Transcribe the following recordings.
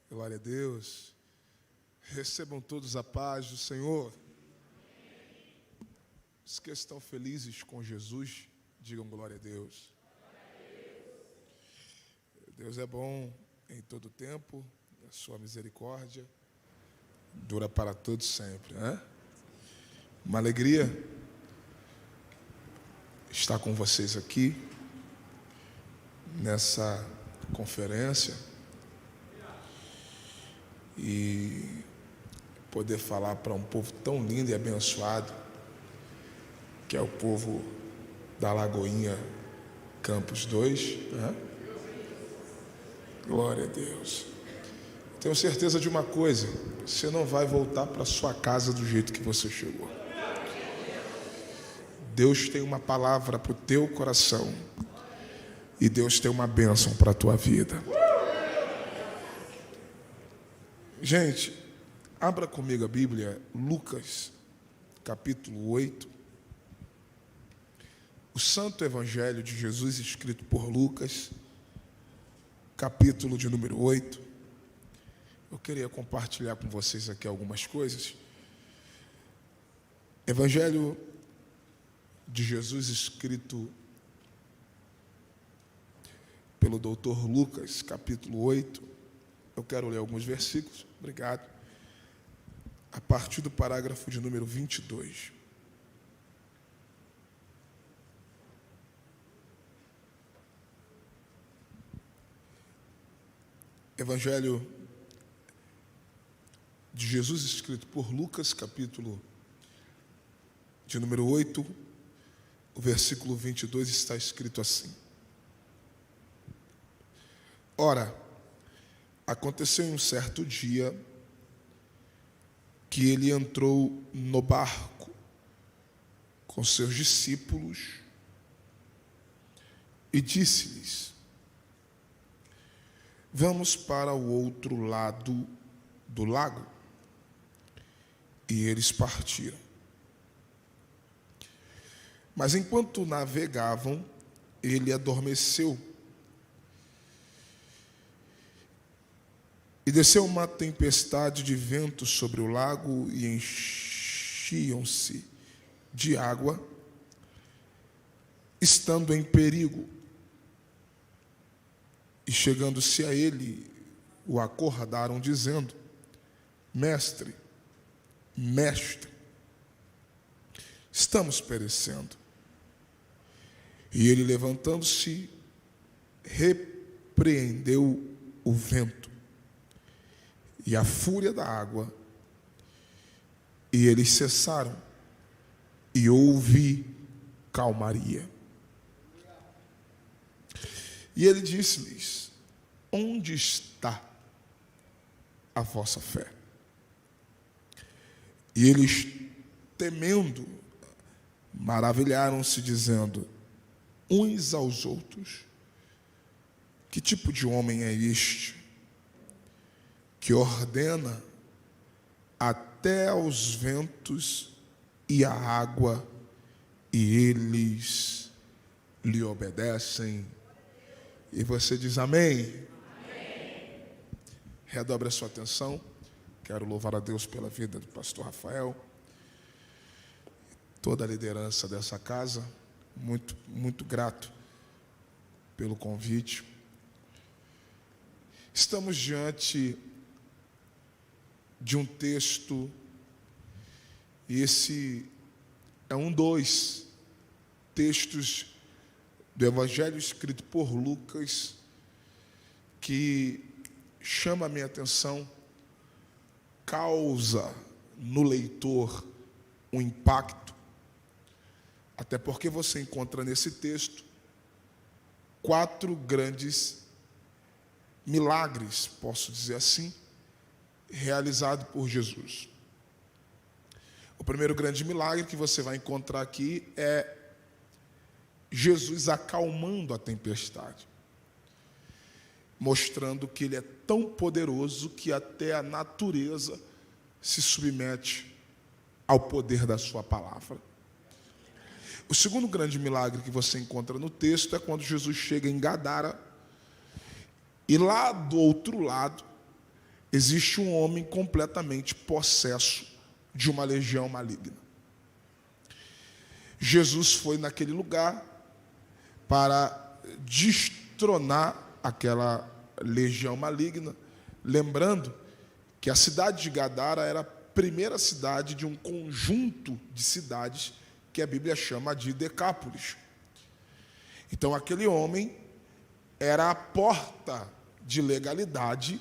Glória a Deus. Recebam todos a paz do Senhor. Os que estão felizes com Jesus, digam glória a Deus. Deus é bom em todo tempo, a sua misericórdia dura para todos sempre, né? Uma alegria estar com vocês aqui nessa conferência e poder falar para um povo tão lindo e abençoado que é o povo da Lagoinha Campos 2, né? Glória a Deus. Tenho certeza de uma coisa: você não vai voltar para sua casa do jeito que você chegou. Deus tem uma palavra para o teu coração e Deus tem uma bênção para a tua vida. Gente, abra comigo a Bíblia, Lucas, capítulo 8. O Santo Evangelho de Jesus, escrito por Lucas, capítulo de número 8. Eu queria compartilhar com vocês aqui algumas coisas. Evangelho de Jesus, escrito pelo doutor Lucas, capítulo 8. Eu quero ler alguns versículos, obrigado. A partir do parágrafo de número 22. Evangelho de Jesus, escrito por Lucas, capítulo de número 8, o versículo 22 está escrito assim: Ora, aconteceu em um certo dia que ele entrou no barco com seus discípulos e disse-lhes: Vamos para o outro lado do lago. E eles partiram. Mas enquanto navegavam, ele adormeceu. E desceu uma tempestade de vento sobre o lago e enchiam-se de água, estando em perigo. E chegando-se a ele, o acordaram, dizendo: Mestre, estamos perecendo. E ele, levantando-se, repreendeu o vento e a fúria da água, e eles cessaram, e houve calmaria. E ele disse-lhes: Onde está a vossa fé? E eles, temendo, maravilharam-se, dizendo uns aos outros: Que tipo de homem é este, que ordena até aos ventos e à água, e eles lhe obedecem? E você diz amém? Amém. Redobre a sua atenção. Quero louvar a Deus pela vida do pastor Rafael, toda a liderança dessa casa. Muito grato pelo convite. Estamos diante de um texto, e esse é um dos textos do Evangelho escrito por Lucas que chama a minha atenção, causa no leitor um impacto, até porque você encontra nesse texto 4 grandes milagres, posso dizer assim, realizados por Jesus. O primeiro grande milagre que você vai encontrar aqui é Jesus acalmando a tempestade, mostrando que ele é tão poderoso que até a natureza se submete ao poder da sua palavra. O segundo grande milagre que você encontra no texto é quando Jesus chega em Gadara, e lá do outro lado existe um homem completamente possesso de uma legião maligna. Jesus foi naquele lugar para destronar aquela legião maligna, lembrando que a cidade de Gadara era a primeira cidade de um conjunto de cidades que a Bíblia chama de Decápolis. Então, aquele homem era a porta de legalidade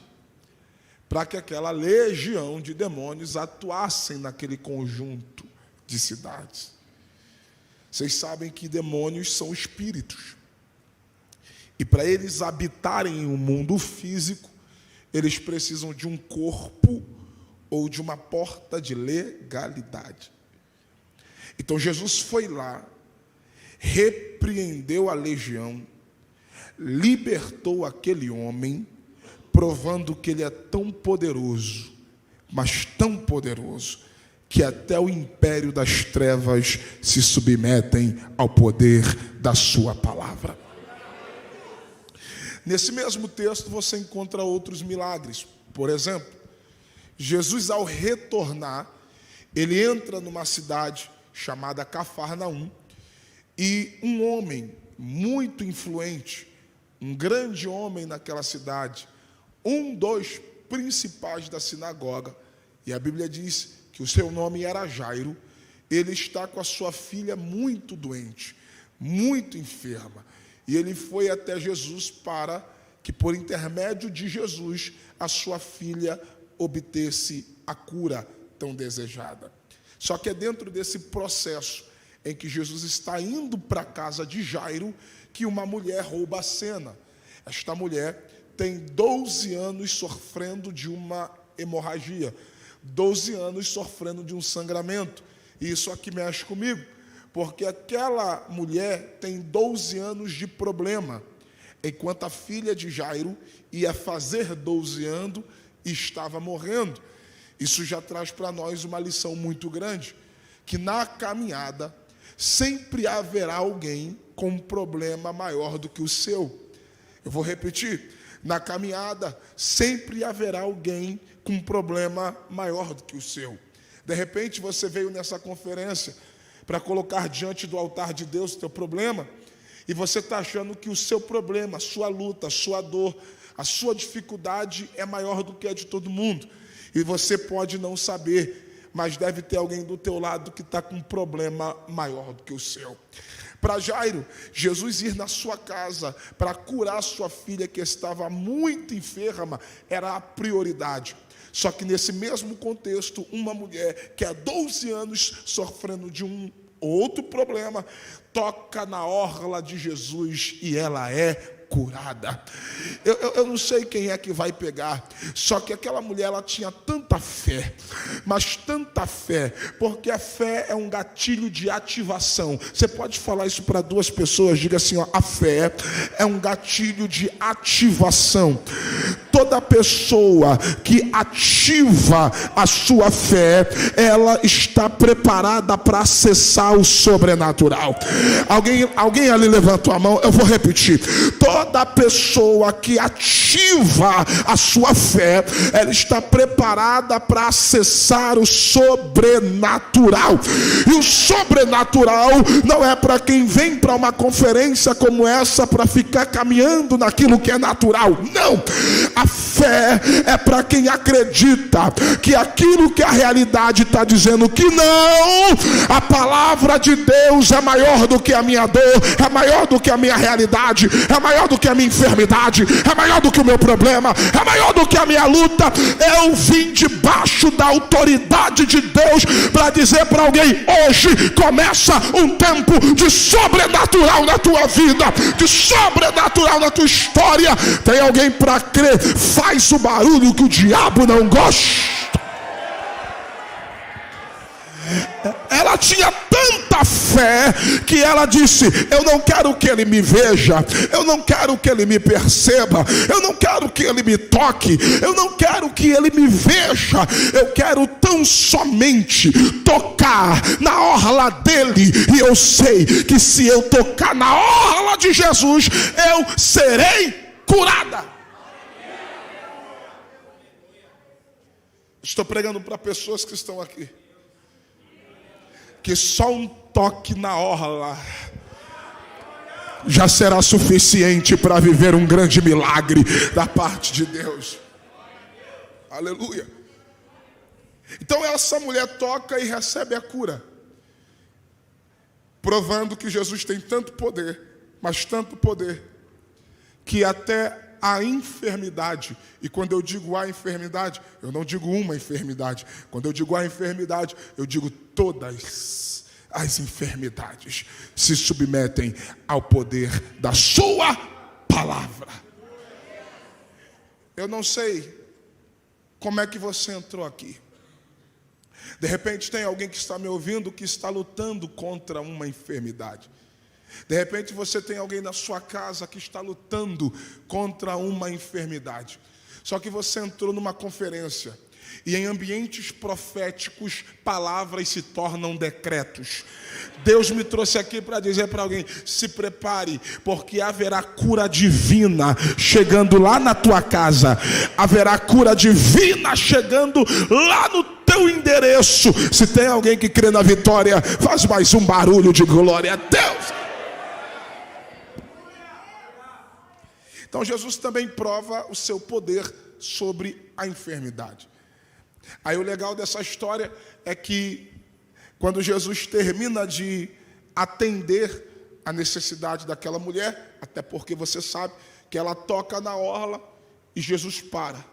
para que aquela legião de demônios atuassem naquele conjunto de cidades. Vocês sabem que demônios são espíritos. E para eles habitarem em um mundo físico, eles precisam de um corpo ou de uma porta de legalidade. Então Jesus foi lá, repreendeu a legião, libertou aquele homem, provando que ele é tão poderoso, mas tão poderoso, que até o império das trevas se submetem ao poder da sua palavra. Nesse mesmo texto você encontra outros milagres. Por exemplo, Jesus, ao retornar, ele entra numa cidade chamada Cafarnaum, e um homem muito influente, um grande homem naquela cidade, um dos principais da sinagoga, e a Bíblia diz que o seu nome era Jairo, ele está com a sua filha muito doente, muito enferma, e ele foi até Jesus para que, por intermédio de Jesus, a sua filha obtesse a cura tão desejada. Só que é dentro desse processo em que Jesus está indo para a casa de Jairo que uma mulher rouba a cena. Esta mulher tem 12 anos sofrendo de uma hemorragia, 12 anos sofrendo de um sangramento. E isso aqui mexe comigo, porque aquela mulher tem 12 anos de problema, enquanto a filha de Jairo ia fazer 12 anos e estava morrendo. Isso já traz para nós uma lição muito grande, que na caminhada sempre haverá alguém com um problema maior do que o seu. Eu vou repetir, na caminhada sempre haverá alguém com um problema maior do que o seu. De repente você veio nessa conferência para colocar diante do altar de Deus o teu problema, e você está achando que o seu problema, a sua luta, a sua dor, a sua dificuldade é maior do que a de todo mundo. E você pode não saber, mas deve ter alguém do teu lado que está com um problema maior do que o seu. Para Jairo, Jesus ir na sua casa para curar sua filha que estava muito enferma era a prioridade. Só que nesse mesmo contexto, uma mulher que há 12 anos sofrendo de um outro problema, toca na orla de Jesus e ela é curada. Eu não sei quem é que vai pegar, só que aquela mulher, ela tinha tanta fé, mas tanta fé, porque a fé é um gatilho de ativação. Você pode falar isso para duas pessoas, diga assim, ó, a fé é um gatilho de ativação. Toda pessoa que ativa a sua fé, ela está preparada para acessar o sobrenatural. Alguém ali levantou a mão, eu vou repetir. Toda pessoa que ativa a sua fé, ela está preparada para acessar o sobrenatural. E o sobrenatural não é para quem vem para uma conferência como essa para ficar caminhando naquilo que é natural. Não! A fé é para quem acredita que aquilo que a realidade está dizendo que não, a palavra de Deus é maior do que a minha dor, é maior do que a minha realidade, é maior do que a minha enfermidade, é maior do que o meu problema, é maior do que a minha luta. Eu vim debaixo da autoridade de Deus para dizer para alguém: hoje começa um tempo de sobrenatural na tua vida, de sobrenatural na tua história. Tem alguém para crer? Faz o barulho que o diabo não gosta. Ela tinha tanta fé que ela disse: eu não quero que ele me veja, eu não quero que ele me perceba, eu não quero que ele me toque, eu não quero que ele me veja, eu quero tão somente tocar na orla dele, e eu sei que se eu tocar na orla de Jesus, eu serei curada. Estou pregando para pessoas que estão aqui, que só um toque na orla já será suficiente para viver um grande milagre da parte de Deus. Aleluia. Então essa mulher toca e recebe a cura, provando que Jesus tem tanto poder, mas tanto poder, que até a enfermidade, e quando eu digo a enfermidade, eu não digo uma enfermidade, quando eu digo a enfermidade, eu digo todas as enfermidades se submetem ao poder da sua palavra. Eu não sei como é que você entrou aqui. De repente tem alguém que está me ouvindo que está lutando contra uma enfermidade. De repente você tem alguém na sua casa que está lutando contra uma enfermidade. Só que você entrou numa conferência e em ambientes proféticos palavras se tornam decretos. Deus me trouxe aqui para dizer para alguém: se prepare, porque haverá cura divina chegando lá na tua casa. Haverá cura divina chegando lá no teu endereço. Se tem alguém que crê na vitória, faz mais um barulho de glória a Deus. Então Jesus também prova o seu poder sobre a enfermidade. Aí o legal dessa história é que quando Jesus termina de atender a necessidade daquela mulher, até porque você sabe que ela toca na orla e Jesus para.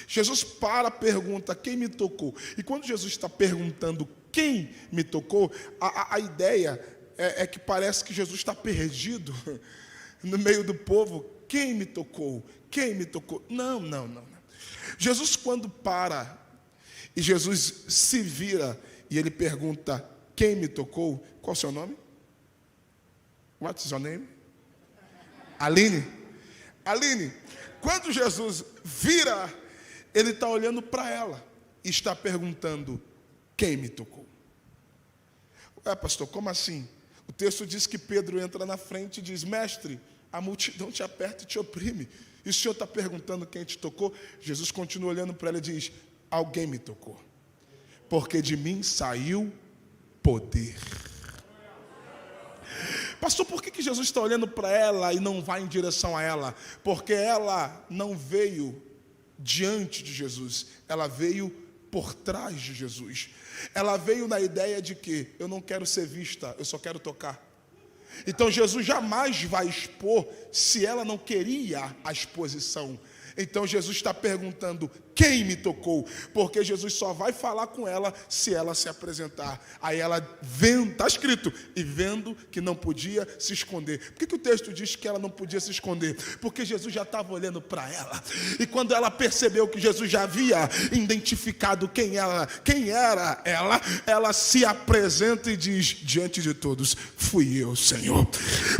Jesus para, pergunta: quem me tocou? E quando Jesus está perguntando quem me tocou, a ideia é que parece que Jesus está perdido no meio do povo. Quem me tocou? Quem me tocou? Não. Jesus, quando para e Jesus se vira e ele pergunta: quem me tocou? Qual é o seu nome? What's your name? Aline. Quando Jesus vira, ele está olhando para ela e está perguntando: quem me tocou? Pastor, como assim? O texto diz que Pedro entra na frente e diz: mestre, a multidão te aperta e te oprime. E o Senhor está perguntando quem te tocou? Jesus continua olhando para ela e diz: alguém me tocou, porque de mim saiu poder. Pastor, por que Jesus está olhando para ela e não vai em direção a ela? Porque ela não veio diante de Jesus, ela veio por trás de Jesus. Ela veio na ideia de que eu não quero ser vista, eu só quero tocar. Então Jesus jamais vai expor se ela não queria a exposição. Então Jesus está perguntando: quem me tocou? Porque Jesus só vai falar com ela se ela se apresentar. Aí ela vendo, está escrito, e vendo que não podia se esconder. Por que o texto diz que ela não podia se esconder? Porque Jesus já estava olhando para ela. E quando ela percebeu que Jesus já havia identificado quem era ela se apresenta e diz diante de todos: fui eu, Senhor,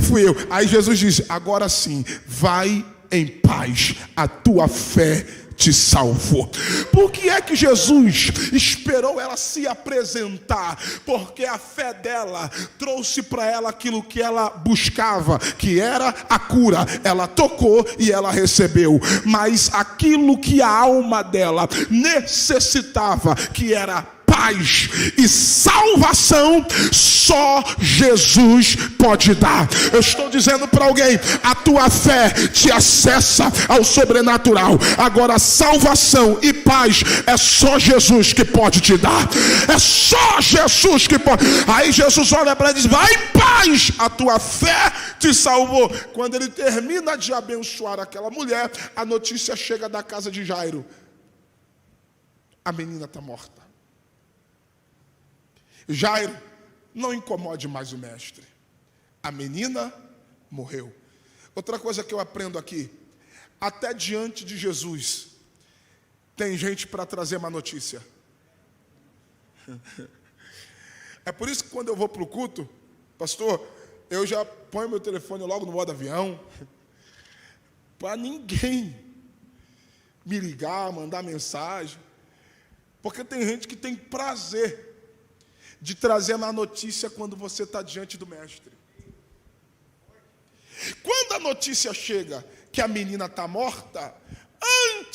fui eu. Aí Jesus diz: agora sim, vai em paz, a tua fé te salvou. Por que é que Jesus esperou ela se apresentar? Porque a fé dela trouxe para ela aquilo que ela buscava, que era a cura. Ela tocou e ela recebeu. Mas aquilo que a alma dela necessitava, que era paz e salvação, só Jesus pode dar. Eu estou dizendo para alguém: a tua fé te acessa ao sobrenatural. Agora, salvação e paz é só Jesus que pode te dar. É só Jesus que pode. Aí Jesus olha para ela e diz: vai em paz, a tua fé te salvou. Quando ele termina de abençoar aquela mulher, a notícia chega da casa de Jairo: a menina está morta. Jairo, não incomode mais o mestre. A menina morreu. Outra coisa que eu aprendo aqui: até diante de Jesus tem gente para trazer má notícia. É por isso que quando eu vou para o culto, pastor, eu já ponho meu telefone logo no modo avião, para ninguém me ligar, mandar mensagem, porque tem gente que tem prazer de trazer má notícia quando você está diante do mestre. Quando a notícia chega que a menina está morta,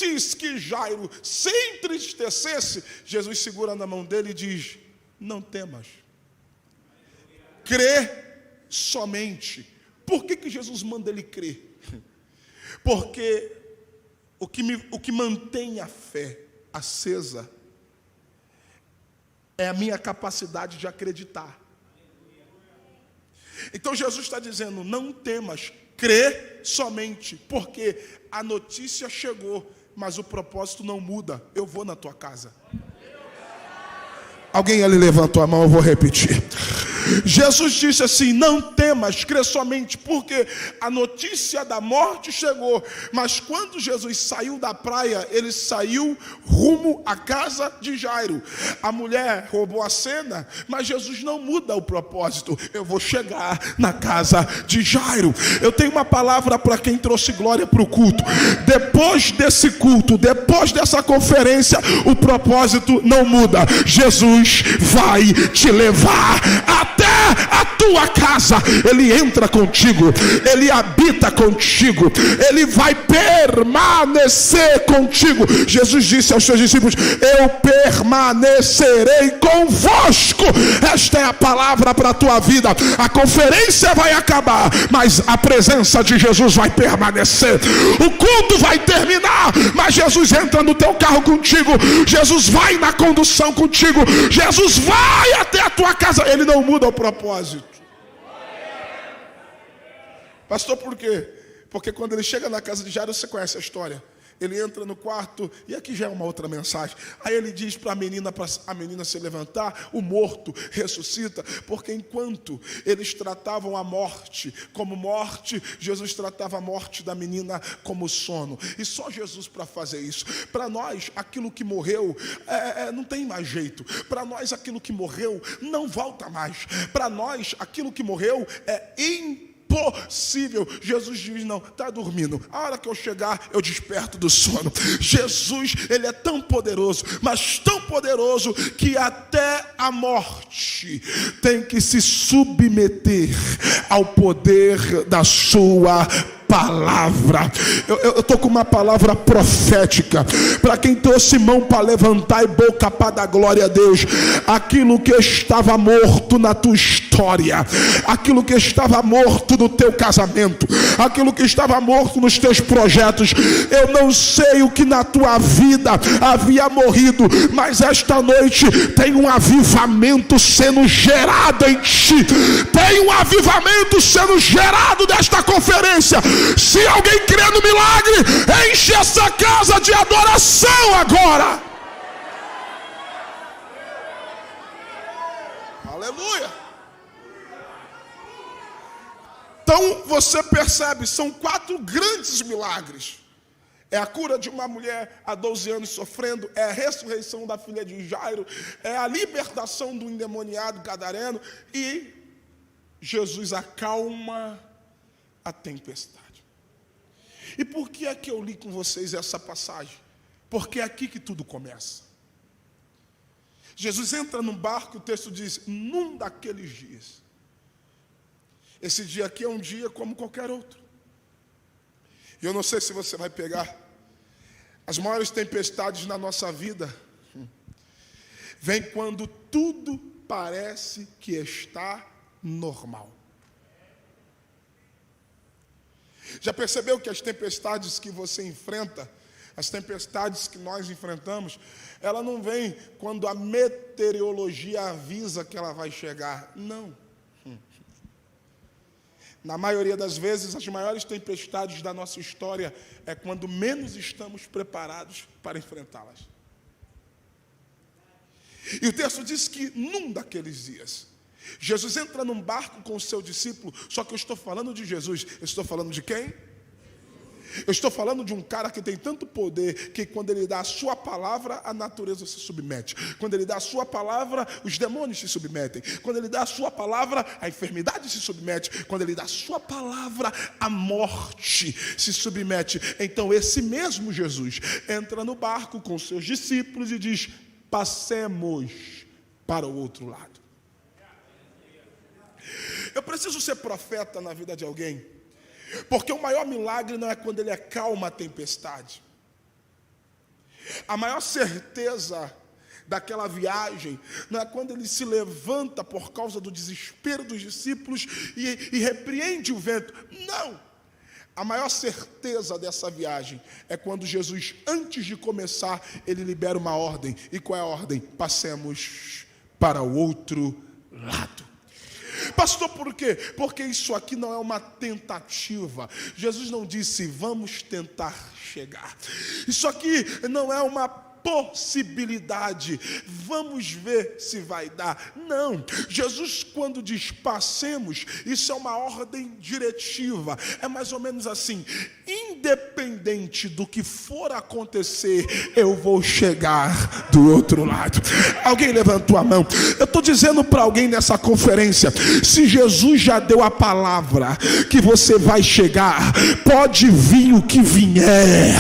antes que Jairo se entristecesse, Jesus segura na mão dele e diz: não temas, crê somente. Por que Jesus manda ele crer? Porque o que mantém a fé acesa é a minha capacidade de acreditar. Então Jesus está dizendo: não temas, crê somente, porque a notícia chegou, mas o propósito não muda. Eu vou na tua casa. Alguém ali levantou a mão, eu vou repetir. Jesus disse assim: não temas, crê somente, porque a notícia da morte chegou. Mas quando Jesus saiu da praia, ele saiu rumo à casa de Jairo. A mulher roubou a cena, mas Jesus não muda o propósito. Eu vou chegar na casa de Jairo. Eu tenho uma palavra para quem trouxe glória para o culto. Depois desse culto, depois dessa conferência, o propósito não muda. Jesus vai te levar até a tua casa. Ele entra contigo, ele habita contigo, ele vai permanecer contigo. Jesus disse aos seus discípulos: eu permanecerei convosco. Esta é a palavra para a tua vida. A conferência vai acabar, mas a presença de Jesus vai permanecer. O culto vai terminar, mas Jesus entra no teu carro contigo, Jesus vai na condução contigo, Jesus vai até a tua casa. Ele não muda o propósito. Pastor, por quê? Porque quando ele chega na casa de Jairo, você conhece a história. Ele entra no quarto, e aqui já é uma outra mensagem. Aí ele diz para a menina se levantar, o morto ressuscita, porque enquanto eles tratavam a morte como morte, Jesus tratava a morte da menina como sono. E só Jesus para fazer isso. Para nós, aquilo que morreu não tem mais jeito. Para nós, aquilo que morreu não volta mais. Para nós, aquilo que morreu é impossível. Jesus diz: não, está dormindo. A hora que eu chegar, eu desperto do sono. Jesus, ele é tão poderoso, mas tão poderoso, que até a morte tem que se submeter ao poder da sua palavra. Eu estou com uma palavra profética para quem trouxe mão para levantar e boca para dar glória a Deus. Aquilo que estava morto na tua história, aquilo que estava morto no teu casamento, aquilo que estava morto nos teus projetos, eu não sei o que na tua vida havia morrido, mas esta noite tem um avivamento sendo gerado em ti. Tem um avivamento sendo gerado desta conferência. Se alguém crê no milagre, enche essa casa de adoração agora. Aleluia. Então você percebe, são 4 grandes milagres. É a cura de uma mulher há 12 anos sofrendo, é a ressurreição da filha de Jairo, é a libertação do endemoniado gadareno, e Jesus acalma a tempestade. E por que é que eu li com vocês essa passagem? Porque é aqui que tudo começa. Jesus entra num barco, o texto diz: num daqueles dias. Esse dia aqui é um dia como qualquer outro. E eu não sei se você vai pegar as maiores tempestades na nossa vida. Vem quando tudo parece que está normal. Já percebeu que as tempestades que você enfrenta, as tempestades que nós enfrentamos, ela não vem quando a meteorologia avisa que ela vai chegar. Não. Na maioria das vezes, as maiores tempestades da nossa história é quando menos estamos preparados para enfrentá-las. E o texto diz que num daqueles dias, Jesus entra num barco com o seu discípulo. Só que eu estou falando de Jesus. Eu estou falando de quem? Eu estou falando de um cara que tem tanto poder que quando ele dá a sua palavra, a natureza se submete. Quando ele dá a sua palavra, os demônios se submetem. Quando ele dá a sua palavra, a enfermidade se submete. Quando ele dá a sua palavra, a morte se submete. Então esse mesmo Jesus entra no barco com os seus discípulos e diz: passemos para o outro lado. Eu preciso ser profeta na vida de alguém, porque o maior milagre não é quando ele acalma a tempestade. A maior certeza daquela viagem não é quando ele se levanta por causa do desespero dos discípulos e repreende o vento. Não! A maior certeza dessa viagem é quando Jesus, antes de começar, ele libera uma ordem. E qual é a ordem? Passemos para o outro lado. Pastor, por quê? Porque isso aqui não é uma tentativa. Jesus não disse, vamos tentar chegar. Isso aqui não é uma possibilidade, vamos ver se vai dar. Não, Jesus quando diz passemos, isso é uma ordem diretiva, é mais ou menos assim, independente do que for acontecer, eu vou chegar do outro lado. Alguém levantou a mão? Eu estou dizendo para alguém nessa conferência, se Jesus já deu a palavra que você vai chegar, pode vir o que vier,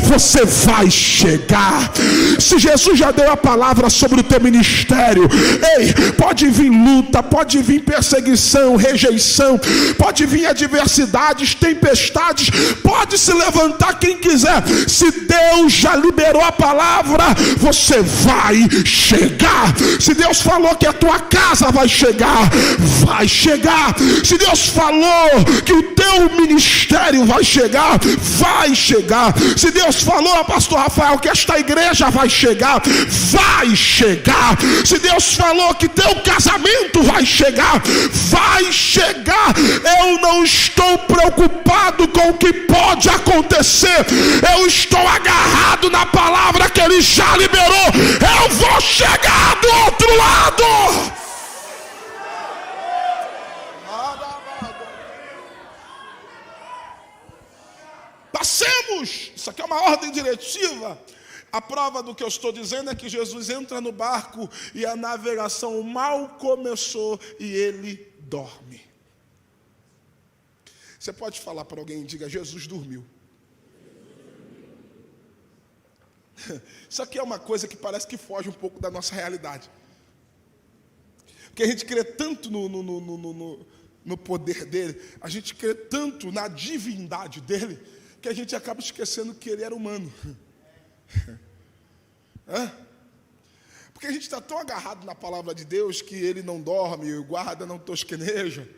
você vai chegar. Se Jesus já deu a palavra sobre o teu ministério, ei, pode vir luta, pode vir perseguição, rejeição, pode vir adversidades, tempestades, pode se levantar quem quiser. Se Deus já liberou a palavra, você vai chegar. Se Deus falou que a tua casa vai chegar, vai chegar. Se Deus falou que o teu ministério vai chegar, vai chegar. Se Deus falou, pastor Rafael, que esta igreja vai chegar, vai chegar. Se Deus falou que teu casamento vai chegar, vai chegar. Eu não estou preocupado com o que pode acontecer, eu estou agarrado na palavra que Ele já liberou. Eu vou chegar do outro lado. Passemos. Isso aqui é uma ordem diretiva. A prova do que eu estou dizendo é que Jesus entra no barco e a navegação mal começou e ele dorme. Você pode falar para alguém e diga, Jesus dormiu. Isso aqui é uma coisa que parece que foge um pouco da nossa realidade. Porque a gente crê tanto no poder dele, a gente crê tanto na divindade dele, que a gente acaba esquecendo que ele era humano. Porque a gente está tão agarrado na palavra de Deus que ele não dorme, o guarda não tosqueneja,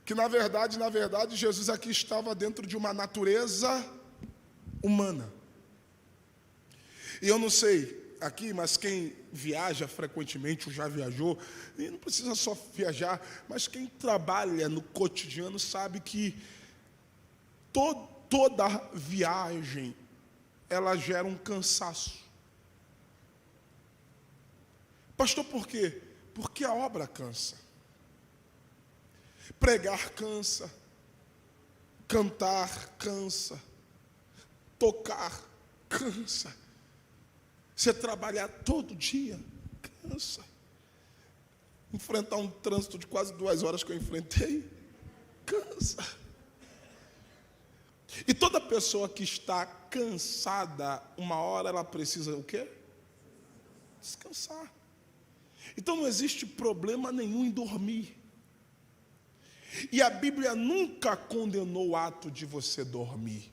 que na verdade Jesus aqui estava dentro de uma natureza humana. E eu não sei aqui, mas quem viaja frequentemente ou já viajou, e não precisa só viajar, mas quem trabalha no cotidiano sabe que toda viagem ela gera um cansaço. Pastor, por quê? Porque a obra cansa. Pregar cansa. Cantar cansa. Tocar cansa. Você trabalhar todo dia cansa. Enfrentar um trânsito de quase 2 horas que eu enfrentei cansa. E toda pessoa que está cansada, uma hora ela precisa o quê? Descansar. Então não existe problema nenhum em dormir. E a Bíblia nunca condenou o ato de você dormir.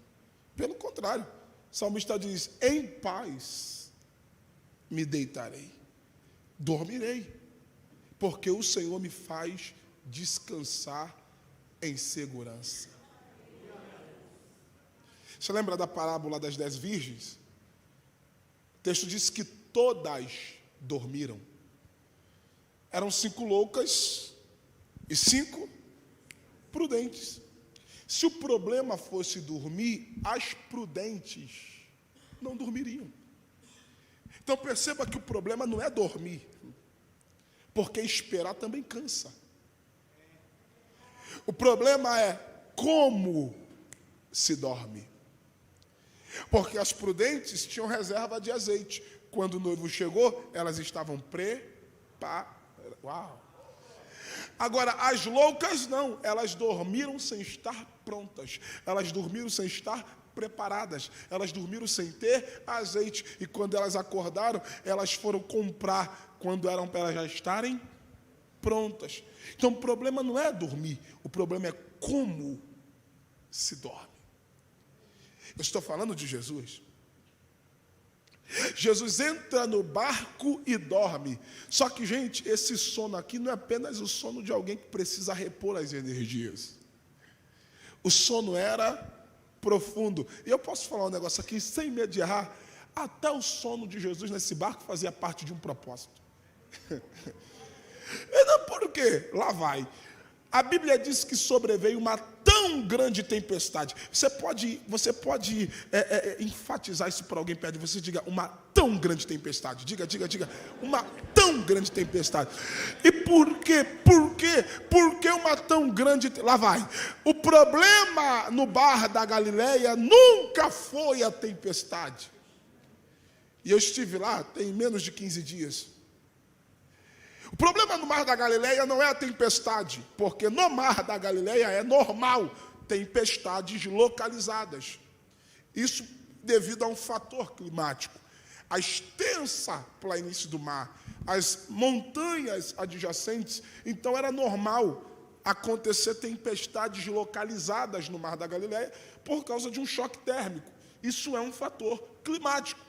Pelo contrário, o salmista diz, em paz me deitarei, dormirei, porque o Senhor me faz descansar em segurança. Você lembra da parábola das 10 virgens? O texto diz que todas dormiram. Eram 5 loucas e 5 prudentes. Se o problema fosse dormir, as prudentes não dormiriam. Então perceba que o problema não é dormir, porque esperar também cansa. O problema é como se dorme. Porque as prudentes tinham reserva de azeite. Quando o noivo chegou, elas estavam preparadas. Uau! Agora, as loucas não, elas dormiram sem estar prontas. Elas dormiram sem estar preparadas. Elas dormiram sem ter azeite. E quando elas acordaram, elas foram comprar quando eram para elas já estarem prontas. Então, o problema não é dormir. O problema é como se dorme. Eu estou falando de Jesus. Jesus entra no barco e dorme. Só que, gente, esse sono aqui não é apenas o sono de alguém que precisa repor as energias. O sono era profundo. E eu posso falar um negócio aqui, sem medo de errar. Até o sono de Jesus nesse barco fazia parte de um propósito. E não por quê? Lá vai. A Bíblia diz que sobreveio uma tão grande tempestade. Você pode enfatizar isso para alguém perto de você. Diga, uma tão grande tempestade. Diga. Uma tão grande tempestade. E por quê? Por que uma tão grande... Lá vai. O problema no mar da Galileia nunca foi a tempestade. E eu estive lá tem menos de 15 dias. O problema no Mar da Galileia não é a tempestade, porque no Mar da Galileia é normal tempestades localizadas. Isso devido a um fator climático. A extensa planície do mar, as montanhas adjacentes, então era normal acontecer tempestades localizadas no Mar da Galileia por causa de um choque térmico. Isso é um fator climático.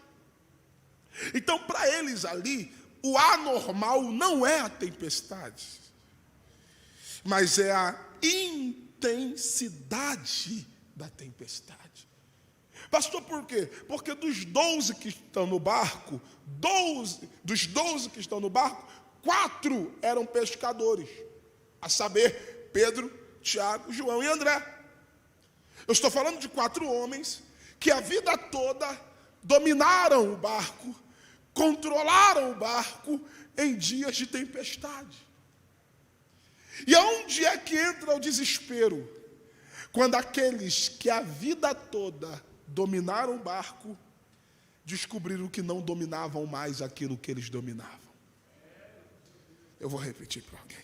Então, para eles ali, o anormal não é a tempestade, mas é a intensidade da tempestade. Pastor, por quê? Porque dos 12 que estão no barco, 4 eram pescadores, a saber, Pedro, Tiago, João e André. Eu estou falando de 4 homens que a vida toda dominaram o barco, controlaram o barco em dias de tempestade. E aonde é que entra o desespero? Quando aqueles que a vida toda dominaram o barco, descobriram que não dominavam mais aquilo que eles dominavam. Eu vou repetir para alguém.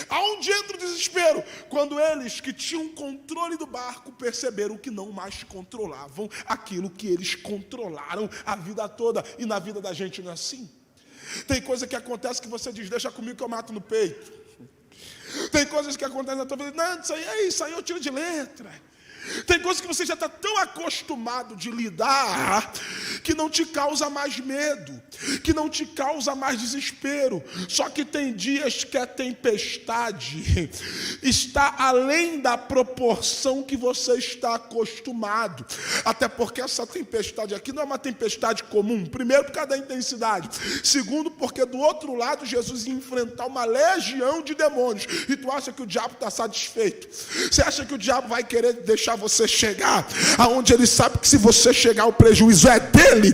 Aonde entra o desespero? Quando eles que tinham controle do barco perceberam que não mais controlavam aquilo que eles controlaram a vida toda. E na vida da gente não é assim. Tem coisa que acontece que você diz, deixa comigo que eu mato no peito. Tem coisas que acontecem na tua vida, não, isso aí eu tiro de letra. Tem coisas que você já está tão acostumado de lidar que não te causa mais medo, que não te causa mais desespero. Só que tem dias que a tempestade está além da proporção que você está acostumado. Até porque essa tempestade aqui não é uma tempestade comum. Primeiro, por causa da intensidade. Segundo, porque do outro lado Jesus ia enfrentar uma legião de demônios. E tu acha que o diabo está satisfeito? Você acha que o diabo vai querer deixar você chegar aonde ele sabe que se você chegar o prejuízo é dele?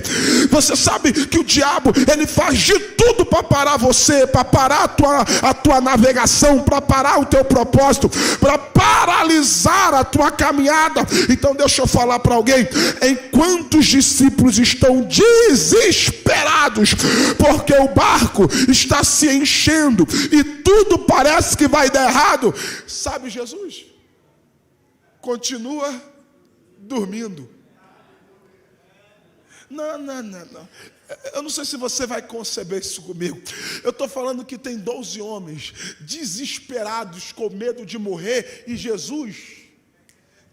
Você sabe que o diabo, ele faz de tudo para parar você, para parar a tua navegação, para parar o teu propósito, para paralisar a tua caminhada. Então deixa eu falar para alguém, enquanto os discípulos estão desesperados porque o barco está se enchendo e tudo parece que vai dar errado, sabe Jesus? Continua dormindo. Não. Eu não sei se você vai conceber isso comigo. Eu estou falando que tem 12 homens desesperados com medo de morrer e Jesus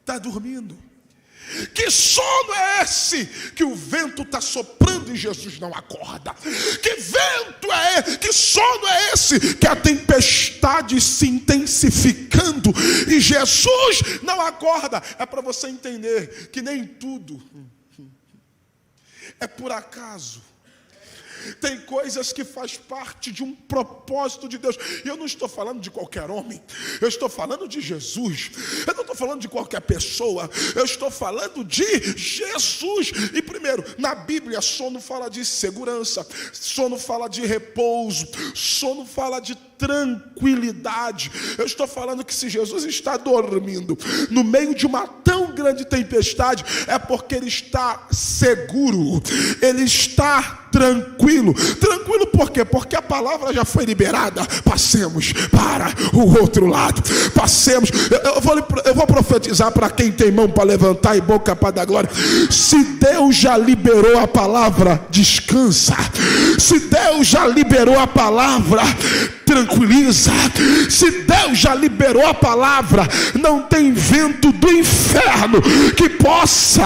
está dormindo. Que sono é esse? Que o vento está soprando e Jesus não acorda. Que vento é esse? Que sono é esse? Que a tempestade se intensificando e Jesus não acorda. É para você entender que nem tudo é por acaso. Tem coisas que faz parte de um propósito de Deus. E eu não estou falando de qualquer homem. Eu estou falando de Jesus. Eu não estou falando de qualquer pessoa. Eu estou falando de Jesus. E primeiro, na Bíblia, sono fala de segurança. Sono fala de repouso. Sono fala de tranquilidade. Eu estou falando que se Jesus está dormindo no meio de uma tão grande tempestade, é porque ele está seguro. Ele está tranquilo. Tranquilo por quê? Porque a palavra já foi liberada. Passemos para o outro lado. Passemos. Eu vou profetizar para quem tem mão para levantar e boca para dar glória. Se Deus já liberou a palavra, descansa. Se Deus já liberou a palavra, tranquiliza. Se Deus já liberou a palavra, não tem vento do inferno que possa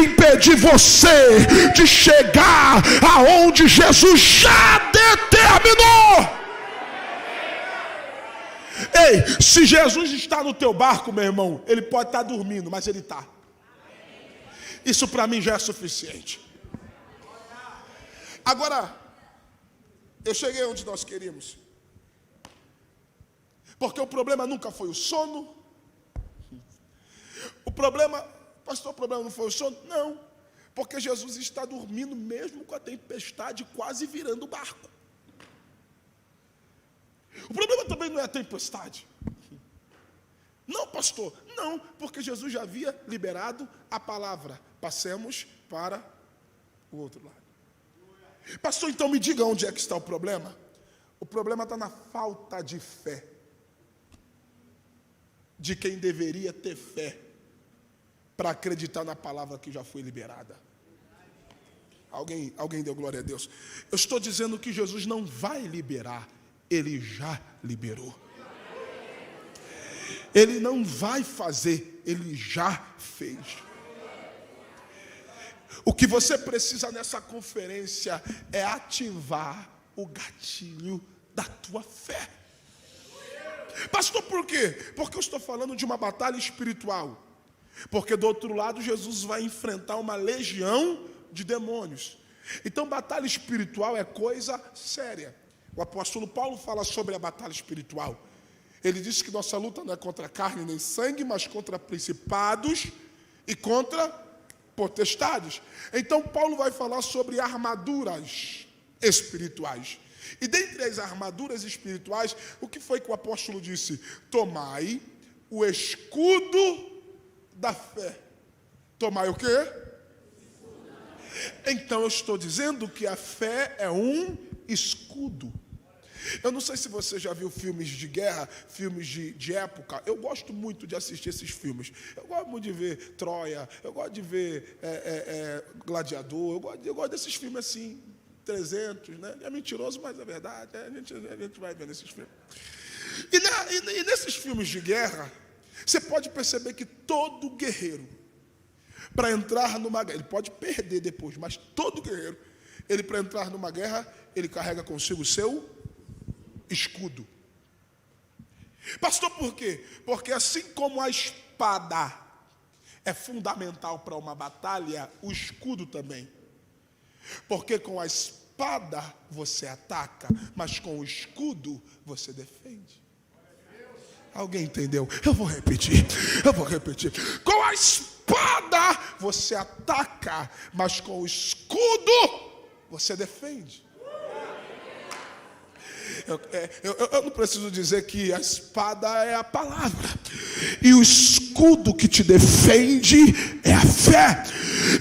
impedir você de chegar aonde Jesus já determinou. Ei, se Jesus está no teu barco, meu irmão, ele pode estar dormindo, mas ele está. Isso para mim já é suficiente. Agora, eu cheguei onde nós queríamos. Porque o problema nunca foi o sono. O problema, pastor, o problema não foi o sono? Não, porque Jesus está dormindo mesmo com a tempestade quase virando o barco. O problema também não é a tempestade. Não, pastor, não, porque Jesus já havia liberado a palavra. Passemos para o outro lado. Pastor, então me diga onde é que está o problema. O problema está na falta de fé de quem deveria ter fé para acreditar na palavra que já foi liberada. Alguém deu glória a Deus. Eu estou dizendo que Jesus não vai liberar, ele já liberou. Ele não vai fazer, ele já fez. O que você precisa nessa conferência é ativar o gatilho da tua fé. Pastor, por quê? Porque eu estou falando de uma batalha espiritual. Porque do outro lado Jesus vai enfrentar uma legião de demônios. Então batalha espiritual é coisa séria. O apóstolo Paulo fala sobre a batalha espiritual. Ele diz que nossa luta não é contra carne nem sangue, mas contra principados e contra potestades. Então Paulo vai falar sobre armaduras espirituais. E dentre as armaduras espirituais, o que foi que o apóstolo disse? Tomai o escudo da fé. Tomai o quê? Então eu estou dizendo que a fé é um escudo. Eu não sei se você já viu filmes de guerra, filmes de época. Eu gosto muito de assistir esses filmes. Eu gosto muito de ver Troia, eu gosto de ver Gladiador, eu gosto desses filmes assim, 300, né? É mentiroso, mas é verdade. A gente vai vendo esses filmes. E nesses filmes de guerra, você pode perceber que todo guerreiro, para entrar numa guerra, ele pode perder depois, mas todo guerreiro, ele para entrar numa guerra, ele carrega consigo o seu escudo. Pastor, por quê? Porque assim como a espada é fundamental para uma batalha, o escudo também. Porque com a espada você ataca, mas com o escudo você defende. Alguém entendeu? Eu vou repetir. Com a espada você ataca, mas com o escudo você defende. Eu não preciso dizer que a espada é a palavra. E o escudo que te defende é a fé.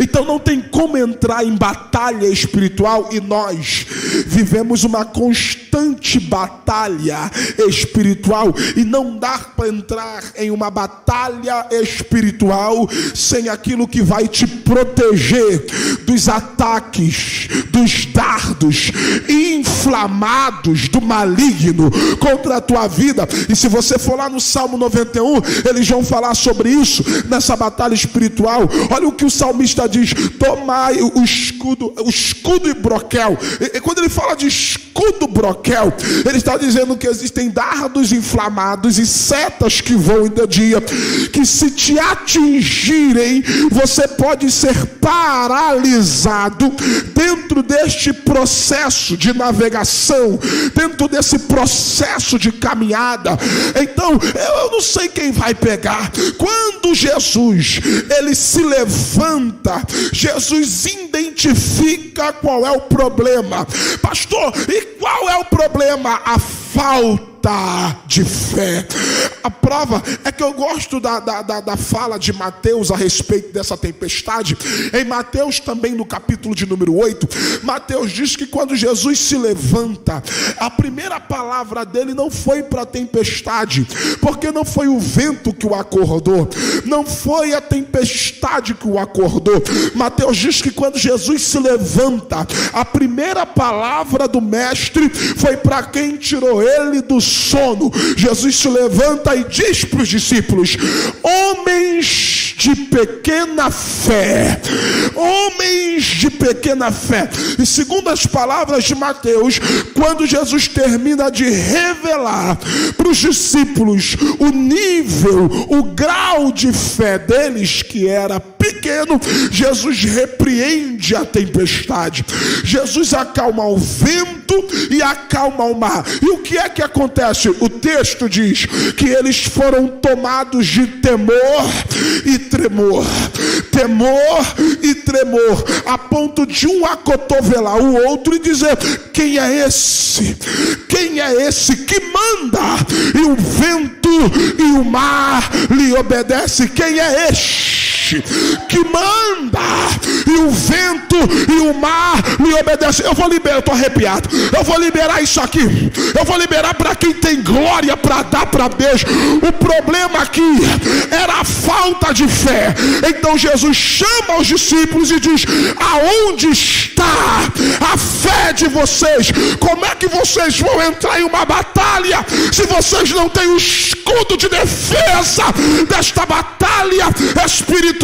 Então não tem como entrar em batalha espiritual, e nós vivemos uma constante batalha espiritual, e não dá para entrar em uma batalha espiritual sem aquilo que vai te proteger dos ataques, dos dardos inflamados do maligno contra a tua vida. E se você for lá no Salmo 91, eles vão falar sobre isso, nessa batalha espiritual. Olha o que o salmista diz: tomai o escudo e broquel. E quando ele fala de escudo broquel, ele está dizendo que existem dardos inflamados e setas que voam de dia, que se te atingirem, você pode ser paralisado dentro deste processo de navegação, dentro desse processo de caminhada. Então eu não sei quem vai pegar. Quando Jesus ele se levanta, Jesus identifica qual é o problema. Pastor, e qual é o problema? A falta de fé. A prova é que eu gosto da fala de Mateus a respeito dessa tempestade. Em Mateus também, no capítulo de número 8, Mateus diz que quando Jesus se levanta, a primeira palavra dele não foi para a tempestade, porque não foi o vento que o acordou, não foi a tempestade que o acordou. Mateus diz que quando Jesus se levanta, a primeira palavra do mestre foi para quem tirou ele do sono, Jesus se levanta e diz para os discípulos: homens de pequena fé, homens de pequena fé. E segundo as palavras de Mateus, quando Jesus termina de revelar para os discípulos o nível, o grau de fé deles, que era pequeno, Jesus repreende a tempestade. Jesus acalma o vento e acalma o mar. E o que é que acontece? O texto diz que eles foram tomados de temor e tremor. Temor e tremor, a ponto de um acotovelar o outro e dizer: quem é esse? Quem é esse que manda? E o vento e o mar lhe obedecem. Quem é este que manda e o vento e o mar lhe obedecem? Eu vou liberar, eu estou arrepiado. Eu vou liberar isso aqui. Eu vou liberar para quem tem glória para dar para Deus. O problema aqui era a falta de fé. Então Jesus chama os discípulos e diz: aonde está a fé de vocês? Como é que vocês vão entrar em uma batalha se vocês não têm o escudo de defesa desta batalha espiritual?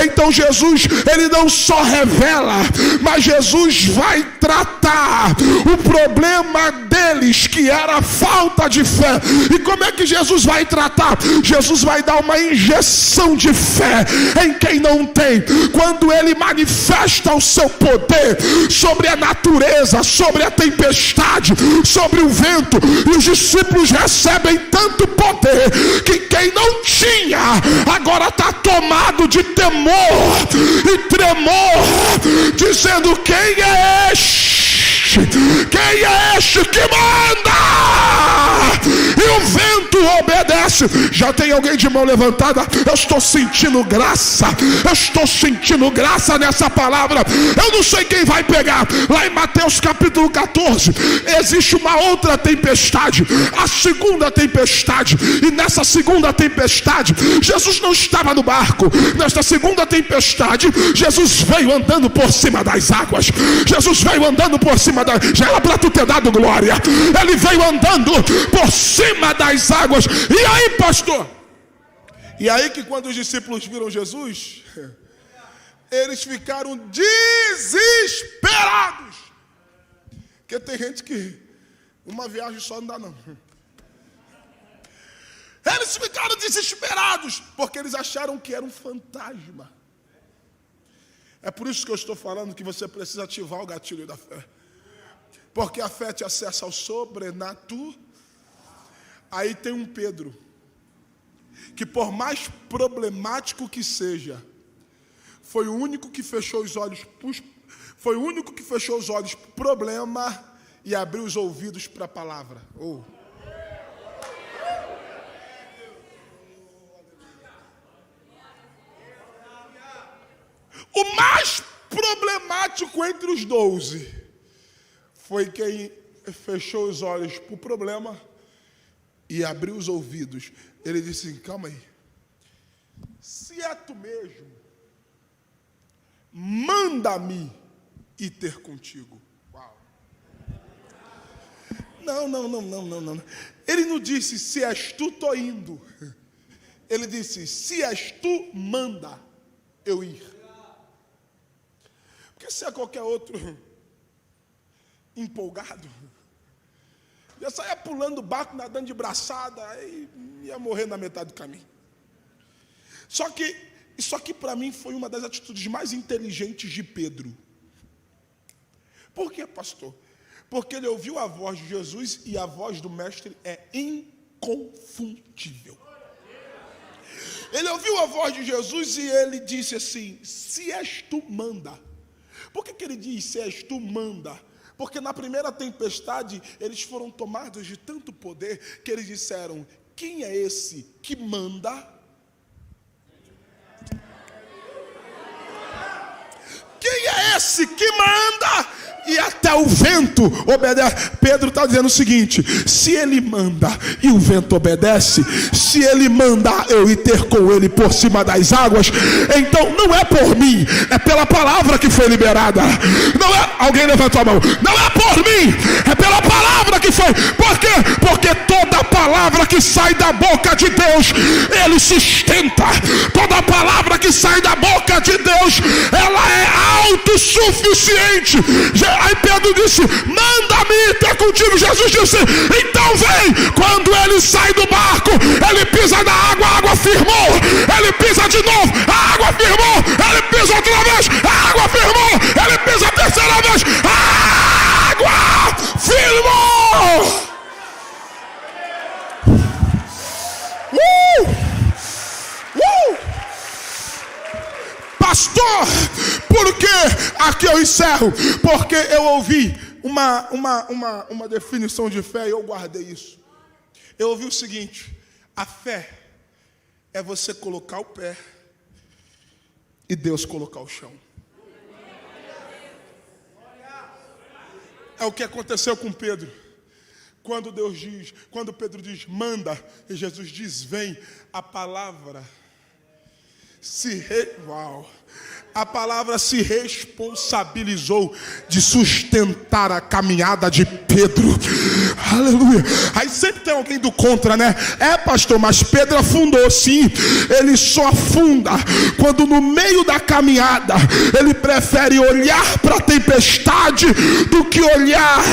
Então Jesus, ele não só revela, mas Jesus vai tratar o problema deles, que era a falta de fé. E como é que Jesus vai tratar? Jesus vai dar uma injeção de fé em quem não tem. Quando ele manifesta o seu poder sobre a natureza, sobre a tempestade, sobre o vento, e os discípulos recebem tanto poder que quem não tinha agora está tomado de temor e tremor, dizendo: quem é este? Quem é este que manda? E o vento obedece. Já tem alguém de mão levantada? Eu estou sentindo graça. Eu estou sentindo graça nessa palavra. Eu não sei quem vai pegar. Lá em Mateus capítulo 14 existe uma outra tempestade, a segunda tempestade. E nessa segunda tempestade, Jesus não estava no barco. Nesta segunda tempestade, Jesus veio andando por cima das águas. Jesus veio andando por cima das... Já era para tu ter dado glória. Ele veio andando por cima das águas. E aí, pastor? E aí que quando os discípulos viram Jesus, eles ficaram desesperados. Porque tem gente que uma viagem só não dá não. Eles ficaram desesperados, porque eles acharam que era um fantasma. É por isso que eu estou falando que você precisa ativar o gatilho da fé. Porque a fé te acessa ao sobrenatural. Aí tem um Pedro, que por mais problemático que seja, foi o único que fechou os olhos para o problema e abriu os ouvidos para a palavra. O mais problemático entre os 12 foi quem fechou os olhos para o problema e abriu os ouvidos. Ele disse: calma aí, se é tu mesmo, manda-me ir ter contigo. Uau. Não. Ele não disse: se és tu, estou indo. Ele disse: se és tu, manda eu ir. Porque se é qualquer outro empolgado, já saia pulando o barco, nadando de braçada, aí ia morrer na metade do caminho. Só que isso aqui para mim foi uma das atitudes mais inteligentes de Pedro. Por quê, pastor? Porque ele ouviu a voz de Jesus e a voz do mestre é inconfundível. Ele ouviu a voz de Jesus e ele disse assim: se és tu, manda. Por que ele diz se és tu, manda? Porque na primeira tempestade eles foram tomados de tanto poder que eles disseram: quem é esse que manda? Quem é esse que manda? e até o vento obedece. Pedro está dizendo o seguinte: se ele manda e o vento obedece, se ele mandar eu ir ter com ele por cima das águas, então não é por mim, é pela palavra que foi liberada. Não é, alguém levantou a mão, não é por mim, é pela palavra que foi. Por quê? Porque toda palavra que sai da boca de Deus, ele sustenta. Toda palavra que sai da boca de Deus, ela é autossuficiente. Aí Pedro disse: manda-me ter contigo. Jesus disse: então vem. Quando ele sai do barco, ele pisa na água, a água firmou. Ele pisa de novo, a água firmou. Ele pisa outra vez, a água firmou. Ele pisa a terceira vez, a água firmou. Pastor, por que aqui eu encerro? Porque eu ouvi uma definição de fé e eu guardei isso. Eu ouvi o seguinte: a fé é você colocar o pé e Deus colocar o chão. É o que aconteceu com Pedro. Quando Pedro diz manda, e Jesus diz vem, a palavra a palavra se responsabilizou de sustentar a caminhada de Pedro. Aleluia. Aí sempre tem alguém do contra, né? É, pastor, mas Pedro afundou. Sim, ele só afunda quando no meio da caminhada ele prefere olhar para a tempestade do que olhar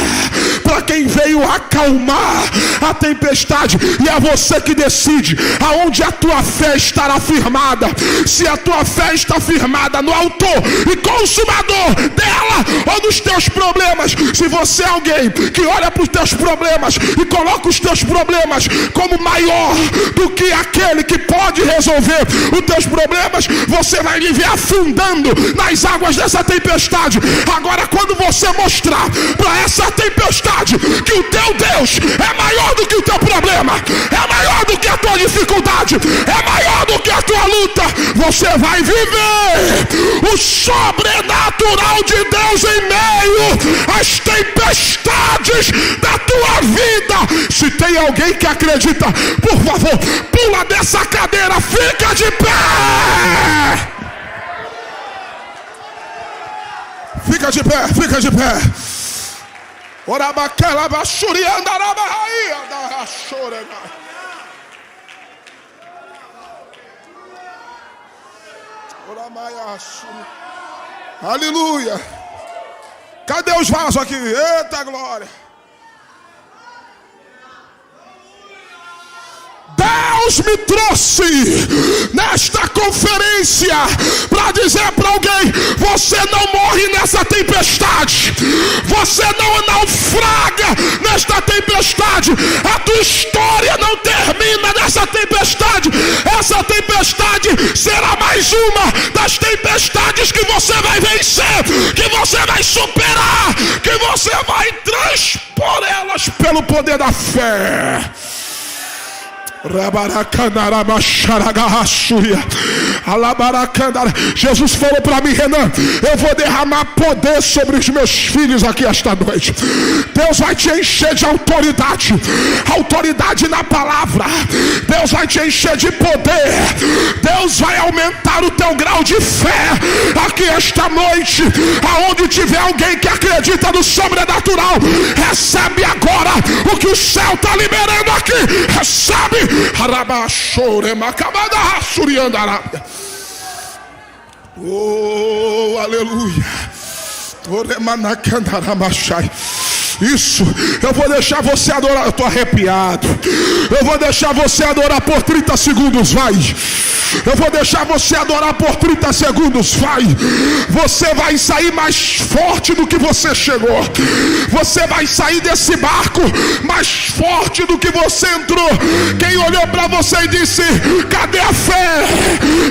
para quem veio acalmar a tempestade. E é você que decide aonde a tua fé estará firmada. Se a tua fé está firmada no autor e consumador dela ou dos teus problemas. Se você é alguém que olha para os teus problemas e coloca os teus problemas como maior do que aquele que pode resolver os teus problemas, você vai viver afundando nas águas dessa tempestade. Agora, quando você mostrar para essa tempestade que o teu Deus é maior do que o teu problema, é maior do que a tua dificuldade, é maior do que a tua luta, você vai viver o sobrenatural de Deus em meio às tempestades da tua vida. Se tem alguém que acredita, por favor, pula dessa cadeira, fica de pé. Fica de pé, fica de pé. Orabaquela bachurianda rabaia da rachorega. Aleluia. Cadê os vasos aqui? Eita glória. Deus me trouxe nesta conferência para dizer para alguém: você não morre nessa tempestade, você não naufraga nesta tempestade, a tua história não termina nessa tempestade. Essa tempestade será mais uma das tempestades que você vai vencer, que você vai superar, que você vai transpor elas pelo poder da fé. Jesus falou para mim: Renan, eu vou derramar poder sobre os meus filhos aqui esta noite. Deus vai te encher de autoridade, autoridade na palavra. Deus vai te encher de poder. Deus vai aumentar o teu grau de fé aqui esta noite. Aonde tiver alguém que acredita no sobrenatural, recebe agora o que o céu está liberando aqui. Recebe. Oh, aleluia. Isso, eu vou deixar você adorar. Eu estou arrepiado. Eu vou deixar você adorar por 30 segundos, vai. Eu vou deixar você adorar por 30 segundos, vai. Você vai sair mais forte do que você chegou. Você vai sair desse barco mais forte do que você entrou. Quem olhou para você e disse: cadê a fé?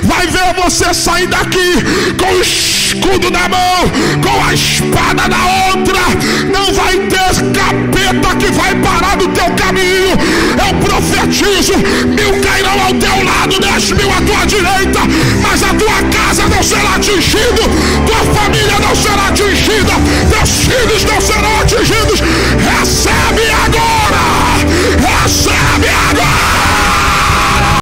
Vai ver você sair daqui com o escudo na mão, com a espada na outra. Não vai ter capeta que vai parar no teu caminho. Eu profetizo: 1000 cairão ao teu lado, 10.000 à tua direita, mas a tua casa não será atingida, tua família não será atingida, teu os filhos da